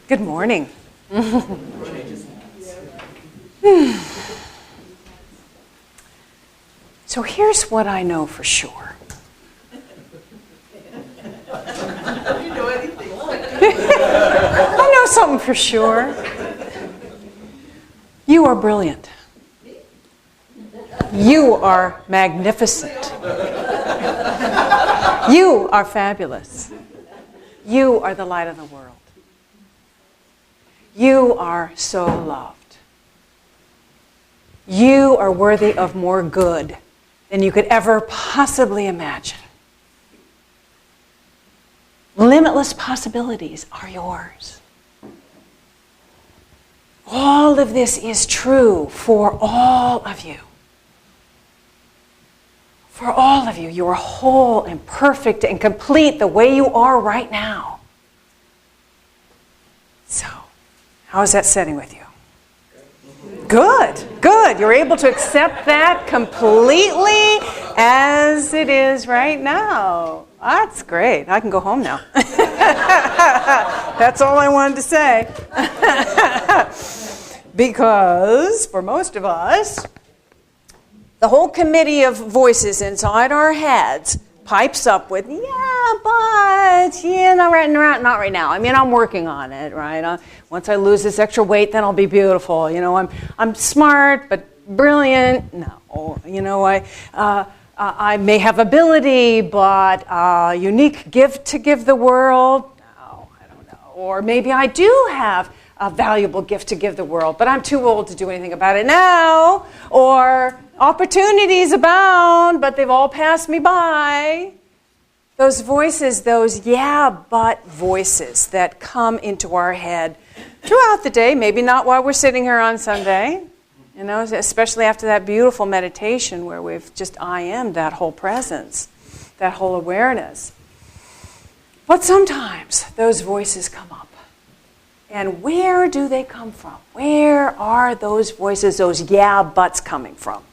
Good morning. So here's what I know for sure. I know something for sure. You are brilliant. You are magnificent. You are fabulous. You are the light of the world. You are so loved. You are worthy of more good than you could ever possibly imagine. Limitless possibilities are yours. All of this is true for all of you. For all of you, you are whole and perfect and complete the way you are right now. So, how is that sitting with you? Good, good. You're able to accept that completely as it is right now. That's great. I can go home now. That's all I wanted to say. Because for most of us, the whole committee of voices inside our heads pipes up with, not right now. I mean, I'm working on it, right? Once I lose this extra weight, then I'll be beautiful. I'm smart, but brilliant. No, I may have ability, but a unique gift to give the world. No, I don't know. Or maybe I do have a valuable gift to give the world, but I'm too old to do anything about it now. Or opportunities abound, but they've all passed me by. Those voices, those but voices that come into our head throughout the day, maybe not while we're sitting here on Sunday, especially after that beautiful meditation where we've just I am that whole presence, that whole awareness. But sometimes those voices come up. And where do they come from? Where are those voices, those buts coming from?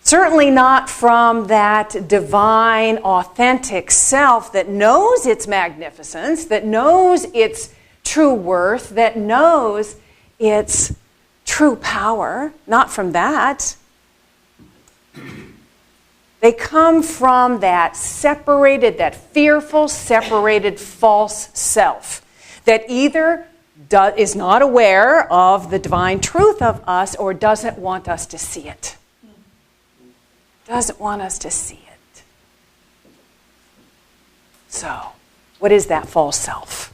Certainly not from that divine, authentic self that knows its magnificence, that knows its true worth, that knows its true power. Not from that. They come from that separated, that fearful, separated, false self that either is not aware of the divine truth of us or doesn't want us to see it. Doesn't want us to see it. So, what is that false self?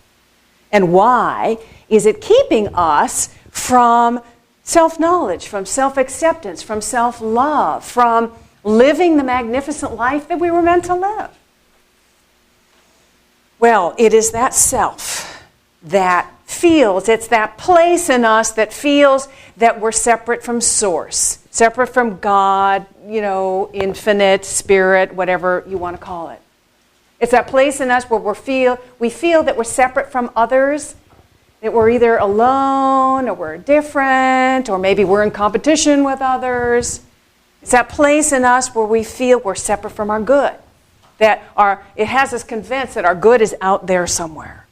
And why is it keeping us from self-knowledge, from self-acceptance, from self-love, from living the magnificent life that we were meant to live? Well, it is that self that feels, it's that place in us that feels that we're separate from Source, separate from God, infinite, spirit, whatever you want to call it. It's that place in us where we feel that we're separate from others, that we're either alone or we're different, or maybe we're in competition with others. It's that place in us where we feel we're separate from our good, that it has us convinced that our good is out there somewhere.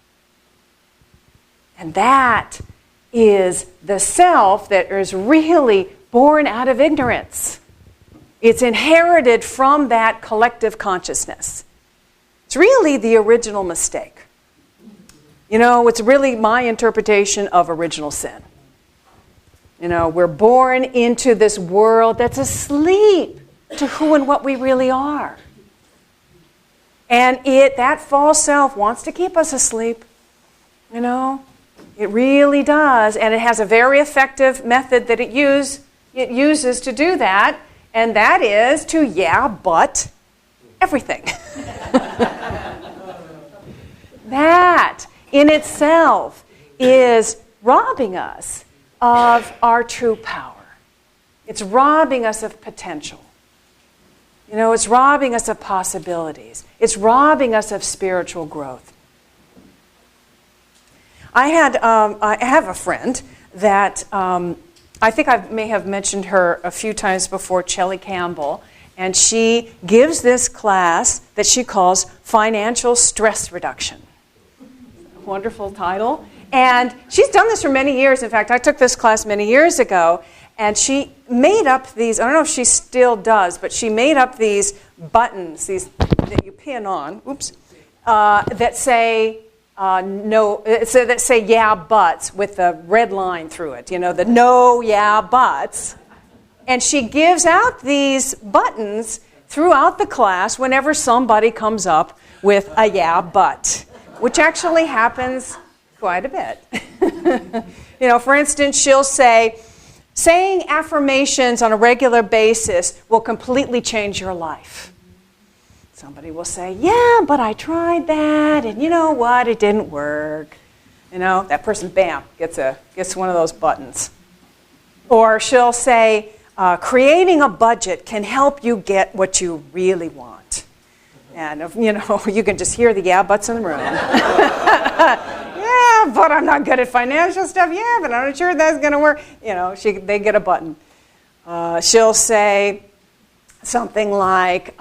And that is the self that is really born out of ignorance. It's inherited from that collective consciousness. It's really the original mistake. It's really my interpretation of original sin. We're born into this world that's asleep to who and what we really are. And that false self wants to keep us asleep. It really does, and it has a very effective method that it uses to do that, and that is to but everything. That in itself is robbing us of our true power. It's robbing us of potential. It's robbing us of possibilities. It's robbing us of spiritual growth. I have a friend that I think I may have mentioned her a few times before, Shelley Campbell, and she gives this class that she calls financial stress reduction. Wonderful title. And she's done this for many years. In fact, I took this class many years ago, and she made up these, I don't know if she still does, but she made up these buttons, these that you pin on, that say, that say yeah, buts with the red line through it, the no, yeah, buts. And she gives out these buttons throughout the class whenever somebody comes up with a yeah, but, which actually happens quite a bit. For instance, she'll say, saying affirmations on a regular basis will completely change your life. Somebody will say, yeah, but I tried that, and you know what, it didn't work. That person, bam, gets one of those buttons. Or she'll say, creating a budget can help you get what you really want. And, you can just hear the yeah buts in the room. Yeah, but I'm not good at financial stuff. Yeah, but I'm not sure that's going to work. They get a button. She'll say something like,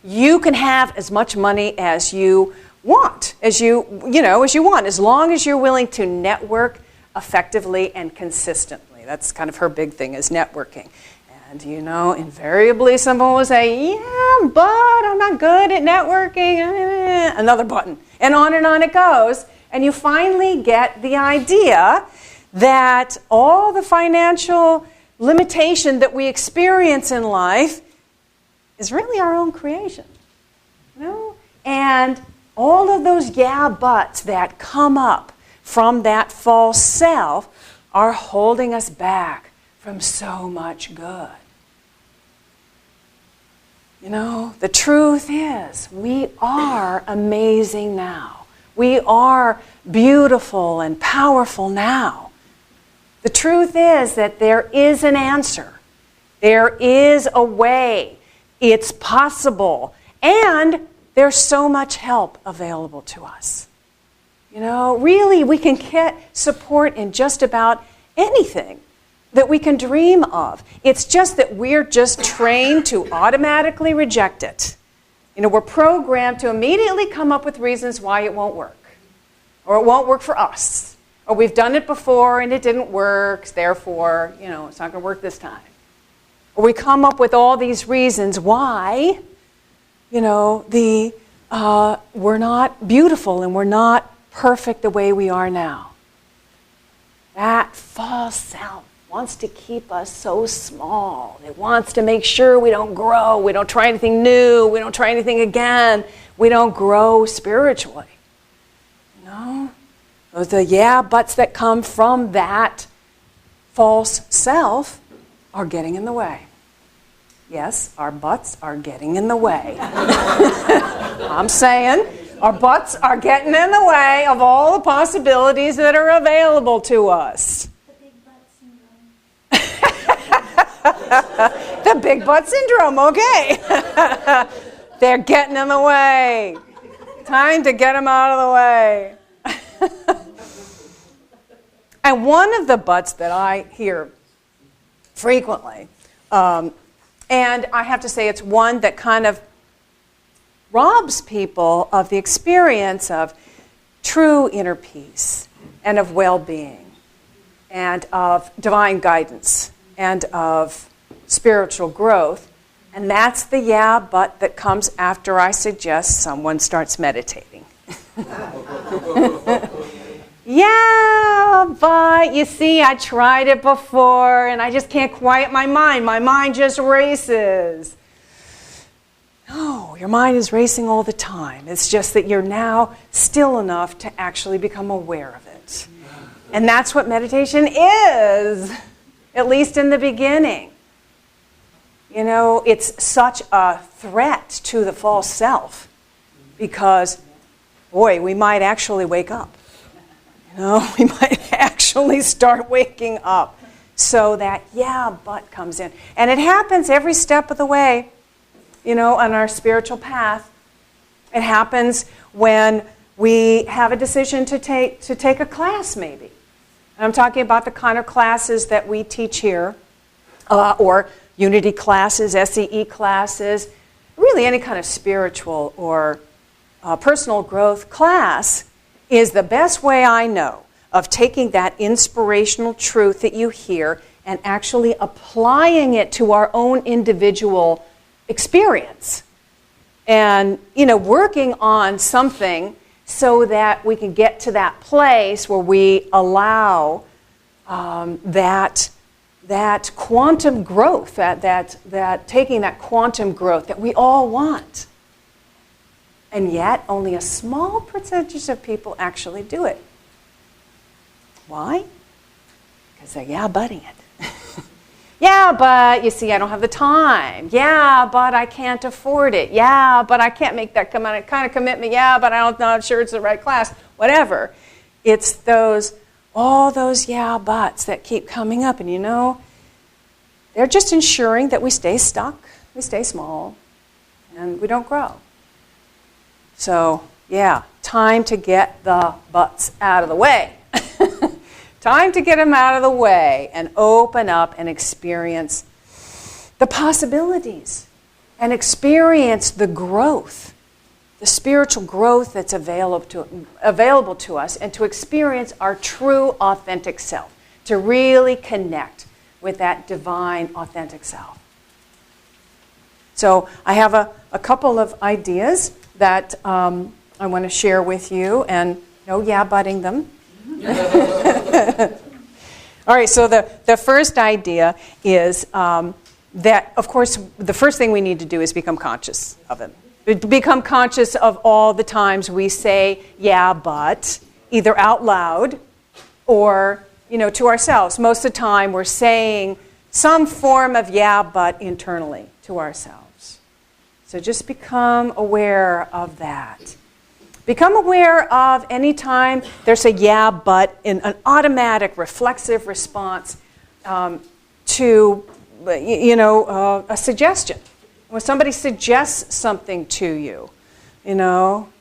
you can have as much money as you want, as you want, as long as you're willing to network effectively and consistently. That's kind of her big thing, is networking. And, invariably someone will say, yeah, but I'm not good at networking. Another button. And on it goes. And you finally get the idea that all the financial limitation that we experience in life is really our own creation. And all of those yeah buts that come up from that false self are holding us back from so much good. The truth is, we are amazing now. We are beautiful and powerful now. The truth is that there is an answer. There is a way. It's possible. And there's so much help available to us. Really, we can get support in just about anything that we can dream of. It's just that we're just trained to automatically reject it. We're programmed to immediately come up with reasons why it won't work. Or it won't work for us. Or we've done it before and it didn't work, therefore, it's not going to work this time. Or we come up with all these reasons why, we're not beautiful and we're not perfect the way we are now. That false self wants to keep us so small. It wants to make sure we don't grow. We don't try anything new. We don't try anything again. We don't grow spiritually. The yeah buts that come from that false self are getting in the way. Yes, our butts are getting in the way. I'm saying our butts are getting in the way of all the possibilities that are available to us. The big butt syndrome, okay. They're getting in the way. Time to get them out of the way. And one of the buts that I hear frequently, and I have to say it's one that kind of robs people of the experience of true inner peace and of well-being and of divine guidance and of spiritual growth. And that's the yeah but that comes after I suggest someone starts meditating. Yeah, but you see, I tried it before and I just can't quiet my mind. My mind just races. No, your mind is racing all the time. It's just that you're now still enough to actually become aware of it. And that's what meditation is, at least in the beginning. It's such a threat to the false self because, boy, we might actually wake up. We might actually start waking up. So that yeah, but comes in. And it happens every step of the way, on our spiritual path. It happens when we have a decision to take a class, maybe. And I'm talking about the kind of classes that we teach here, or unity classes, SEE classes, really any kind of spiritual or personal growth class. is the best way I know of taking that inspirational truth that you hear and actually applying it to our own individual experience. And, working on something so that we can get to that place where we allow that quantum growth, that taking that quantum growth that we all want. And yet, only a small percentage of people actually do it. Why? Because they're butting it. Yeah, but you see, I don't have the time. Yeah, but I can't afford it. Yeah, but I can't make that kind of commitment. Yeah, but I'm not sure it's the right class. Whatever. It's all those buts that keep coming up. And they're just ensuring that we stay stuck, we stay small, and we don't grow. So, time to get the butts out of the way. Time to get them out of the way and open up and experience the possibilities and experience the growth, the spiritual growth that's available to us, and to experience our true authentic self, to really connect with that divine authentic self. So I have a couple of ideas that I want to share with you, and no butting them. All right, so the first idea is that, of course, the first thing we need to do is become conscious of it. Become conscious of all the times we say, but, either out loud or, to ourselves. Most of the time we're saying some form of but internally to ourselves. So just become aware of that. Become aware of any time there's a but in an automatic reflexive response to, a suggestion. When somebody suggests something to you,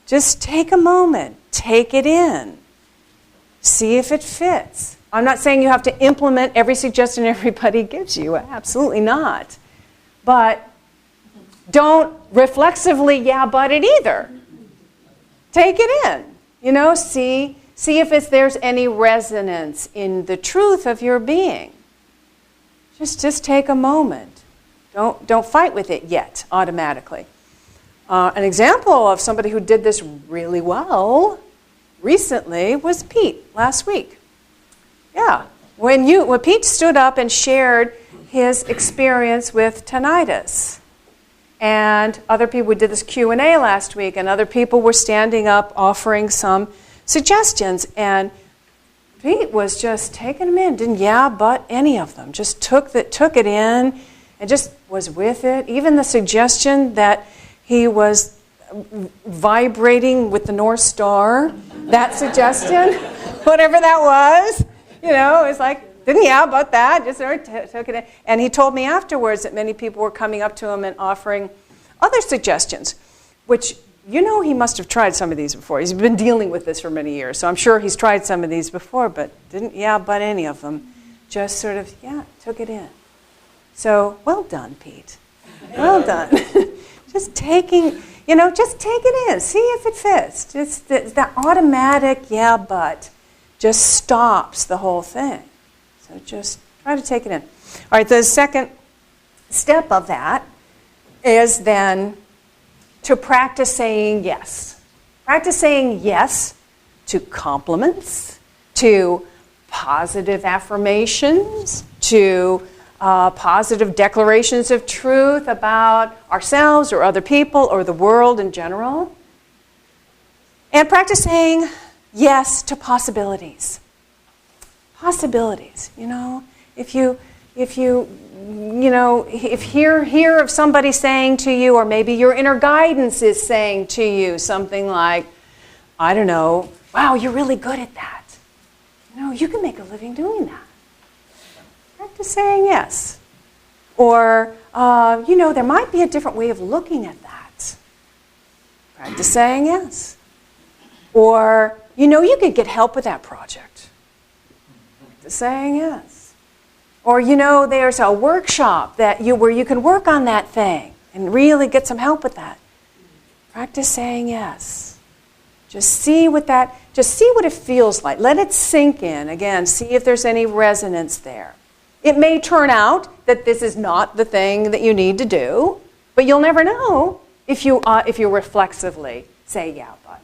just take a moment, take it in, see if it fits. I'm not saying you have to implement every suggestion everybody gives you, absolutely not. But don't reflexively but it either. Take it in, see if there's any resonance in the truth of your being. Just take a moment. Don't fight with it yet, automatically. An example of somebody who did this really well recently was Pete last week. When Pete stood up and shared his experience with tinnitus. And other people, we did this Q&A last week, and other people were standing up offering some suggestions. And Pete was just taking them in, didn't but any of them. Just took it in and just was with it. Even the suggestion that he was vibrating with the North Star, that suggestion, whatever that was, it was like, didn't but that, just took it in. And he told me afterwards that many people were coming up to him and offering other suggestions, which, he must have tried some of these before. He's been dealing with this for many years, so I'm sure he's tried some of these before, but didn't but any of them. Just sort of, took it in. So, well done, Pete. Well done. Just take it in. See if it fits. Just that automatic but just stops the whole thing. So just try to take it in. All right, the second step of that is then to practice saying yes. Practice saying yes to compliments, to positive affirmations, to positive declarations of truth about ourselves or other people or the world in general. And practice saying yes to possibilities. Possibilities, if you hear of somebody saying to you, or maybe your inner guidance is saying to you something like, I don't know, wow, you're really good at that. You can make a living doing that. Practice saying yes. Or, there might be a different way of looking at that. Practice saying yes. Or, you could get help with that project. Practice saying yes. Or, there's a workshop where you can work on that thing and really get some help with that. Practice saying yes. Just see what it feels like. Let it sink in. Again, see if there's any resonance there. It may turn out that this is not the thing that you need to do, but you'll never know if you reflexively say, yeah, but.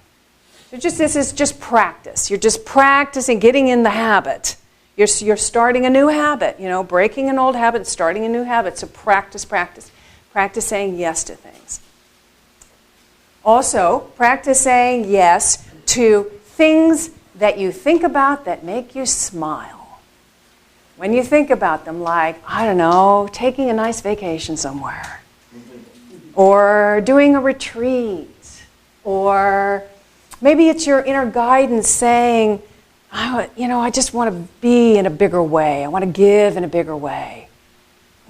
So this is just practice. You're just practicing getting in the habit. You're starting a new habit, breaking an old habit, starting a new habit. So practice. Practice saying yes to things. Also, practice saying yes to things that you think about that make you smile. When you think about them, like, I don't know, taking a nice vacation somewhere, or doing a retreat, or maybe it's your inner guidance saying, I just want to be in a bigger way. I want to give in a bigger way.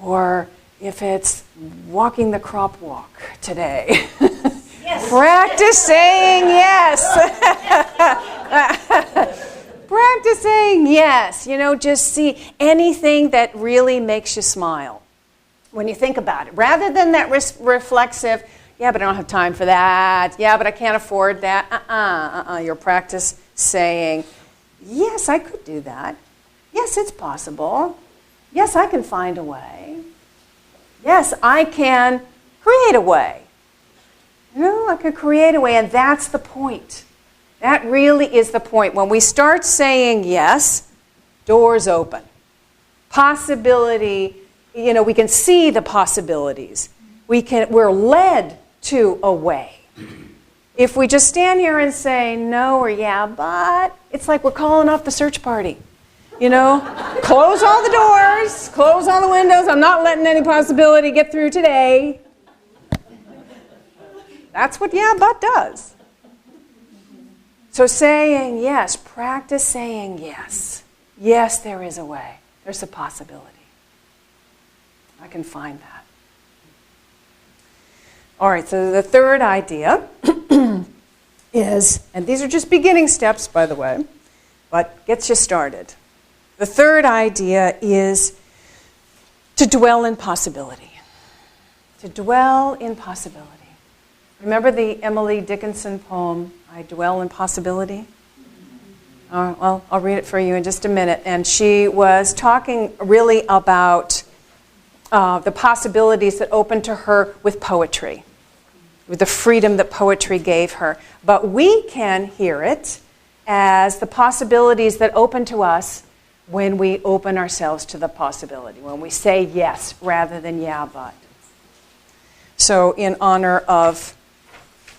Or if it's walking the crop walk today, yes. Practice saying yes. Practice saying yes. Just see anything that really makes you smile when you think about it. Rather than that reflexive, yeah, but I don't have time for that. Yeah, but I can't afford that. Your practice saying, yes, I could do that. Yes, it's possible. Yes, I can find a way. Yes, I can create a way. I could create a way, and that's the point. That really is the point. When we start saying yes, doors open. Possibility, we can see the possibilities. We're led to a way. If we just stand here and say no or yeah, but, it's like we're calling off the search party. Close all the doors, close all the windows. I'm not letting any possibility get through today. That's what yeah, but does. So saying yes, practice saying yes. Yes, there is a way. There's a possibility. I can find that. All right, so the third idea is, and these are just beginning steps, by the way, but gets you started. The third idea is to dwell in possibility. To dwell in possibility. Remember the Emily Dickinson poem, I Dwell in Possibility? Well, I'll read it for you in just a minute. And she was talking really about the possibilities that opened to her with poetry, with the freedom that poetry gave her. But we can hear it as the possibilities that open to us when we open ourselves to the possibility, when we say yes rather than yeah, but. So in honor of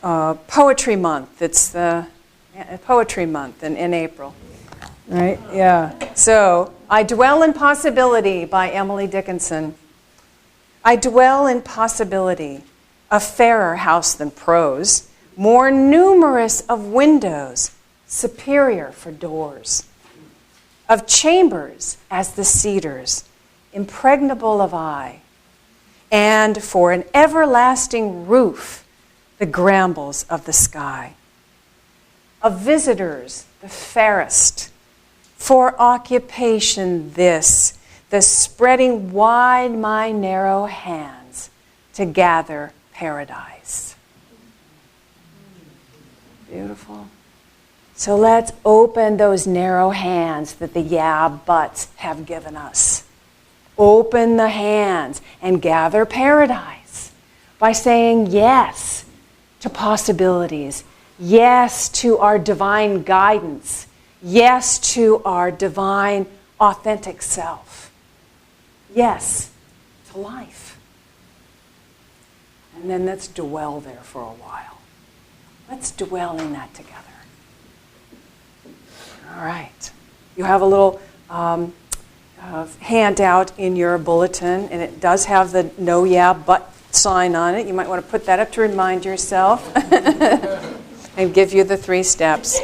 Poetry Month, it's the Poetry Month in April, right? Yeah. So, I Dwell in Possibility by Emily Dickinson. I dwell in possibility, a fairer house than prose, more numerous of windows, superior for doors, of chambers as the cedars, impregnable of eye, and for an everlasting roof, the brambles of the sky. Of visitors, the fairest, for occupation this, the spreading wide my narrow hands to gather paradise. Beautiful. So let's open those narrow hands that the yeah buts have given us. Open the hands and gather paradise by saying yes to possibilities, yes to our divine guidance, yes to our divine authentic self, yes to life. And then let's dwell there for a while. Let's dwell in that together. All right. You have a little handout in your bulletin, and it does have the no, yeah, but sign on it. You might want to put that up to remind yourself and give you the 3 steps.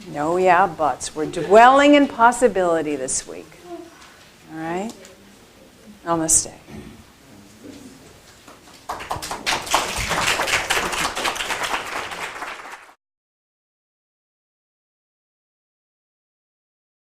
No, yeah, buts. We're dwelling in possibility this week. All right? Namaste.